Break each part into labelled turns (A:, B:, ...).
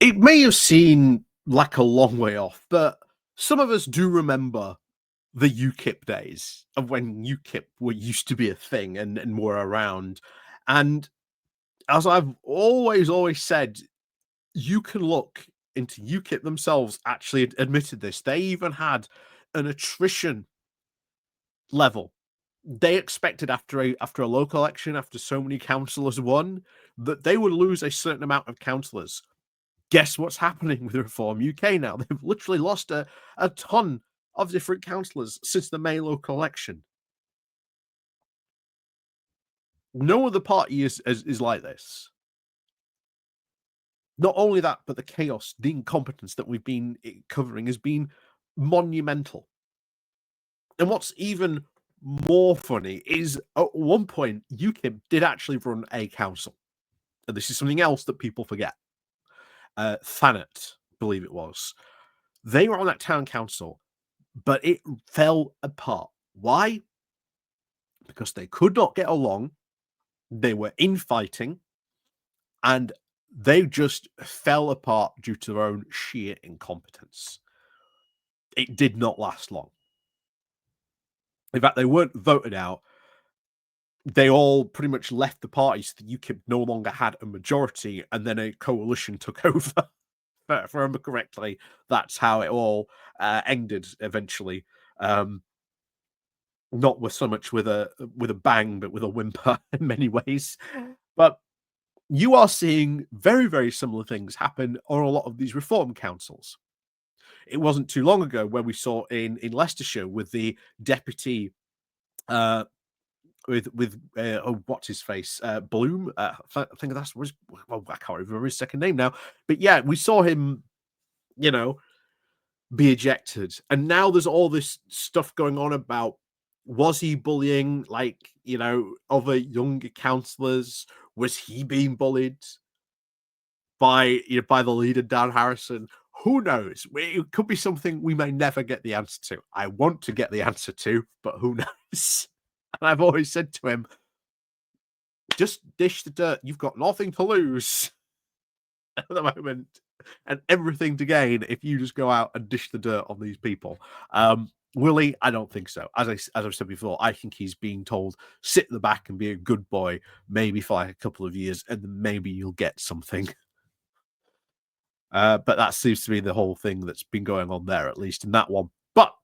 A: It may have seemed like a long way off, but some of us do remember the UKIP days of when UKIP were used to be a thing and were around. And as I've always said, you can look into UKIP themselves actually admitted this. They even had an attrition level. They expected after a local election, after so many councillors won, that they would lose a certain amount of councillors. Guess what's happening with Reform UK now? They've literally lost a ton of different councillors since the May local election. No other party is like this. Not only that, but the chaos, the incompetence that we've been covering has been monumental. And what's even more funny is at one point, UKIP did actually run a council. And this is something else that people forget. Thanet, I believe it was. They were on that town council, but it fell apart. Why? Because they could not get along. They were infighting, and they just fell apart due to their own sheer incompetence. It did not last long. In fact, they weren't voted out. They all pretty much left the party, so the UKIP no longer had a majority, and then a coalition took over. If I remember correctly, that's how it all ended eventually. Not with so much with a bang, but with a whimper in many ways. But you are seeing very similar things happen on a lot of these reform councils. It wasn't too long ago where we saw in Leicestershire with the deputy with what's his face Bloom. I think that's well, I can't remember his second name now, but yeah, we saw him, be ejected, and now there's all this stuff going on about was he bullying other younger councillors? Was he being bullied by the leader Dan Harrison? Who knows? It could be something we may never get the answer to. I want to get the answer to, but who knows? And I've always said to him, just dish the dirt. You've got nothing to lose at the moment and everything to gain if you just go out and dish the dirt on these people. Will he? I don't think so. As I've said before, I think he's being told, sit in the back and be a good boy, maybe for like a couple of years, and then maybe you'll get something. But that seems to be the whole thing that's been going on there, at least in that one. But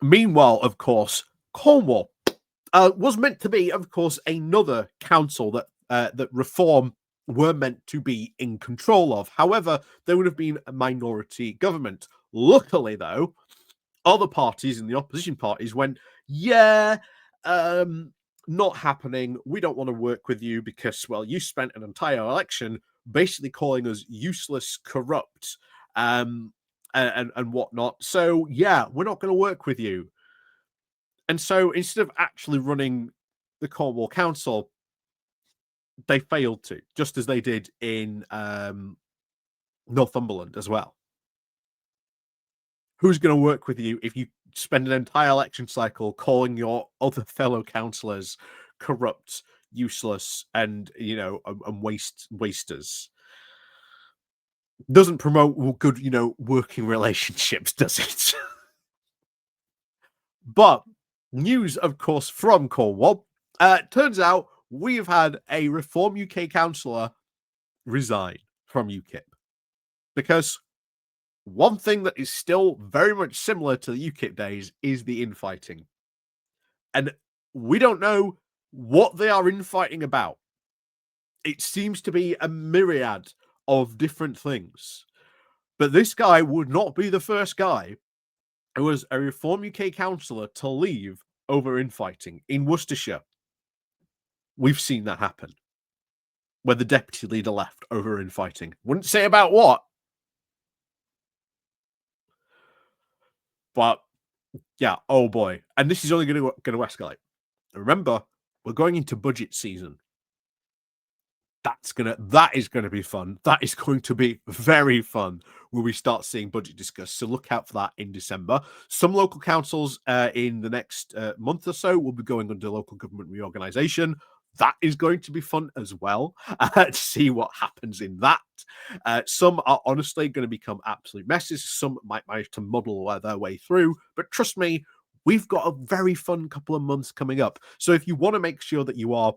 A: meanwhile, of course, Cornwall was meant to be, of course, another council that Reform were meant to be in control of. However, there would have been a minority government. Luckily, though, other parties in the opposition parties went, yeah, not happening. We don't want to work with you because, well, you spent an entire election basically calling us useless, corrupt, and whatnot. So, yeah, we're not going to work with you. And so instead of actually running the Cornwall Council, they failed to, just as they did in Northumberland as well. Who's going to work with you if you spend an entire election cycle calling your other fellow councillors corrupt, useless, and and wasters? Doesn't promote good, working relationships, does it? But news, of course, from Cornwall. Turns out we've had a Reform UK councillor resign from UKIP because one thing that is still very much similar to the UKIP days is the infighting. And we don't know what they are infighting about. It seems to be a myriad of different things. But this guy would not be the first guy who was a Reform UK councillor to leave over infighting. In Worcestershire, we've seen that happen, where the deputy leader left over infighting. Wouldn't say about what, but yeah, oh boy. And this is only going to escalate. Remember, we're going into budget season. That is going to be fun. That is going to be very fun when we start seeing budget discussed. So look out for that in December. Some local councils in the next month or so will be going under local government reorganisation. that is going to be fun as well, to see what happens in that. Some are honestly going to become absolute messes. Some might manage to muddle their way through. But trust me, we've got a very fun couple of months coming up. So if you want to make sure that you are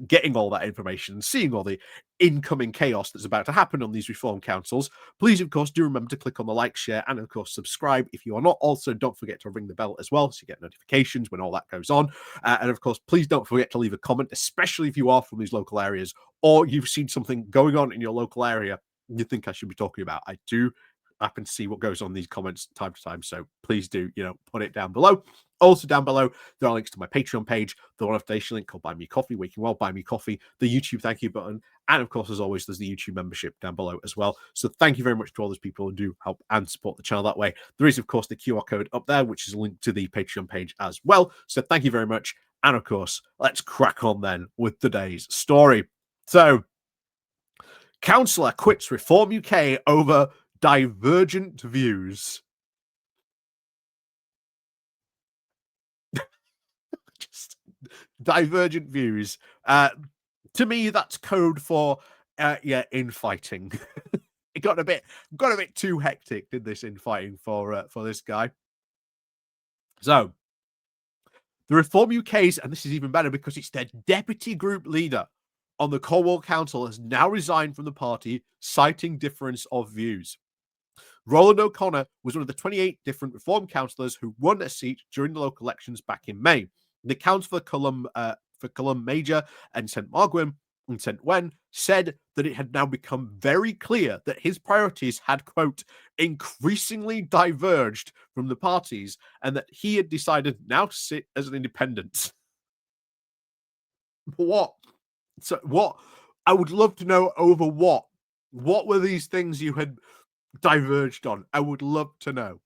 A: getting all that information, seeing all the incoming chaos that's about to happen on these reform councils, please, of course, do remember to click on the like, share, and of course, subscribe if you are not. Also, don't forget to ring the bell as well so you get notifications when all that goes on. And of course, please don't forget to leave a comment, especially if you are from these local areas or you've seen something going on in your local area you think I should be talking about. I do happen to see what goes on in these comments time to time, so please do, put it down below. Also down below, there are links to my Patreon page, the one-off link called Buy Me Coffee, where you can buy me coffee, the YouTube thank you button, and of course, as always, there's the YouTube membership down below as well. So thank you very much to all those people who do help and support the channel that way. There is, of course, the QR code up there, which is linked to the Patreon page as well. So thank you very much. And of course, let's crack on then with today's story. So, councillor quits Reform UK over divergent views. Just divergent views. To me, that's code for infighting. It got a bit too hectic, did this infighting for this guy. So the Reform UK's, and this is even better because it's their deputy group leader on the Cornwall Council, has now resigned from the party, citing difference of views. Rowland O'Connor was one of the 28 different Reform councillors who won a seat during the local elections back in May. The council for Culum Major and St Maguire and St Wen said that it had now become very clear that his priorities had, quote, increasingly diverged from the parties and that he had decided now to sit as an independent. What? So what? I would love to know over what. What were these things you had diverged on? I would love to know.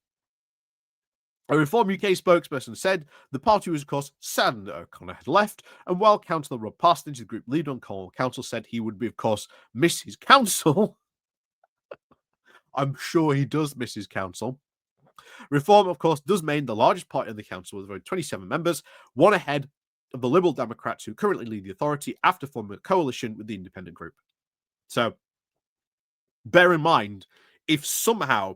A: A Reform UK spokesperson said the party was, of course, saddened that O'Connor had left, and while Councillor Rob Parsons, the group leader on Cornwall Council, said he would, of course, miss his council. I'm sure he does miss his council. Reform, of course, does remain the largest party in the council with around 27 members, one ahead of the Liberal Democrats who currently lead the authority after forming a coalition with the independent group. So, bear in mind, if somehow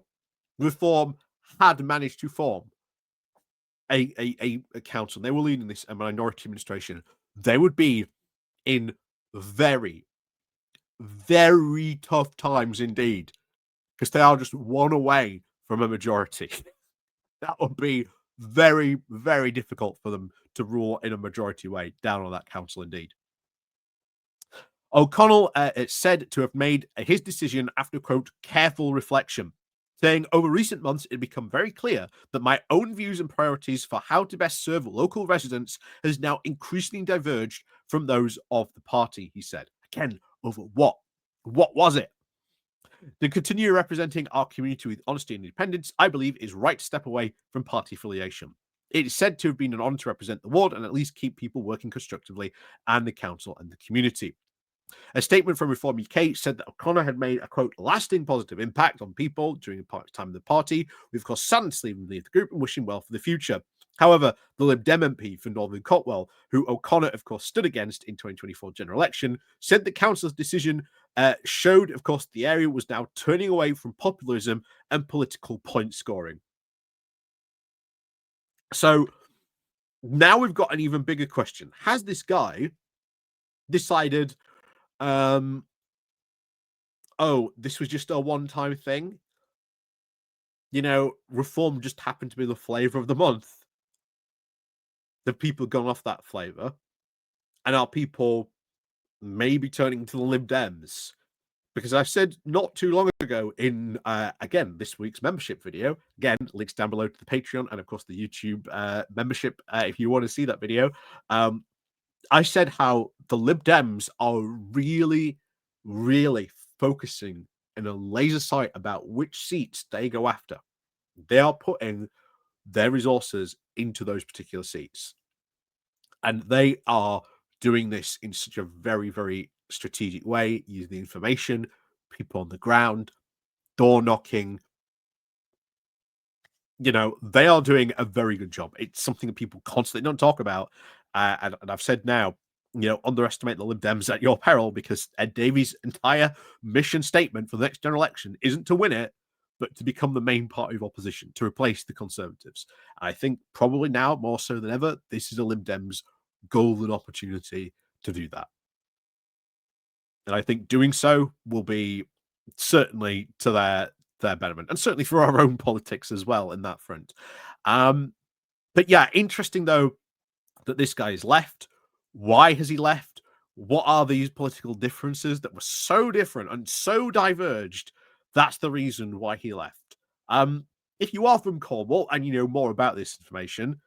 A: Reform had managed to form a council, they were leading this a minority administration, they would be in very, very tough times indeed, because they are just one away from a majority. That would be very, very difficult for them to rule in a majority way down on that council indeed. O'Connell is said to have made his decision after, quote, careful reflection, saying, over recent months, it had become very clear that my own views and priorities for how to best serve local residents has now increasingly diverged from those of the party, he said. Again, over what? What was it? To continue representing our community with honesty and independence, I believe is right to step away from party affiliation. It is said to have been an honour to represent the ward and at least keep people working constructively and the council and the community. A statement from Reform UK said that O'Connor had made a, quote, lasting positive impact on people during the time of the party. We've, of course, saddened to leave the group and wish him well for the future. However, the Lib Dem MP for Northern Cotwell, who O'Connor, of course, stood against in 2024 general election, said the council's decision showed, of course, the area was now turning away from populism and political point scoring. So now we've got an even bigger question. Has this guy decided, oh, this was just a one-time thing? Reform just happened to be the flavour of the month. The people gone off that flavour, and are people maybe turning to the Lib Dems? Because I said not too long ago in, again, this week's membership video, again, links down below to the Patreon and, of course, the YouTube membership if you want to see that video. I said how the Lib Dems are really, really focusing in a laser sight about which seats they go after. They are putting their resources into those particular seats. And they are doing this in such a very, very strategic way, using the information, people on the ground, door knocking. They are doing a very good job. It's something that people constantly don't talk about. And I've said now, underestimate the Lib Dems at your peril, because Ed Davey's entire mission statement for the next general election isn't to win it, but to become the main party of opposition, to replace the Conservatives. And I think probably now, more so than ever, this is a Lib Dems golden opportunity to do that. And I think doing so will be certainly to their betterment, and certainly for our own politics as well in that front. But yeah, interesting though that this guy is left. Why has he left? What are these political differences that were so different and so diverged? That's the reason why he left. If you are from Cornwall and you know more about this information,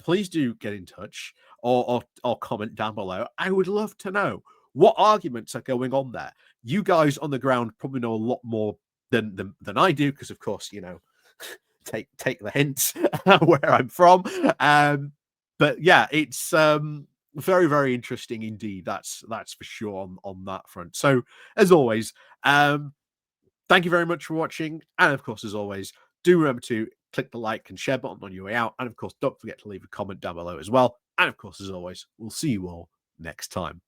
A: please do get in touch or comment down below. I would love to know what arguments are going on there. You guys on the ground probably know a lot more than I do, because of course, take the hints where I'm from. But yeah, it's very, very interesting indeed. That's for sure on that front. So as always, thank you very much for watching. And of course, as always, do remember to click the like and share button on your way out. And of course, don't forget to leave a comment down below as well. And of course, as always, we'll see you all next time.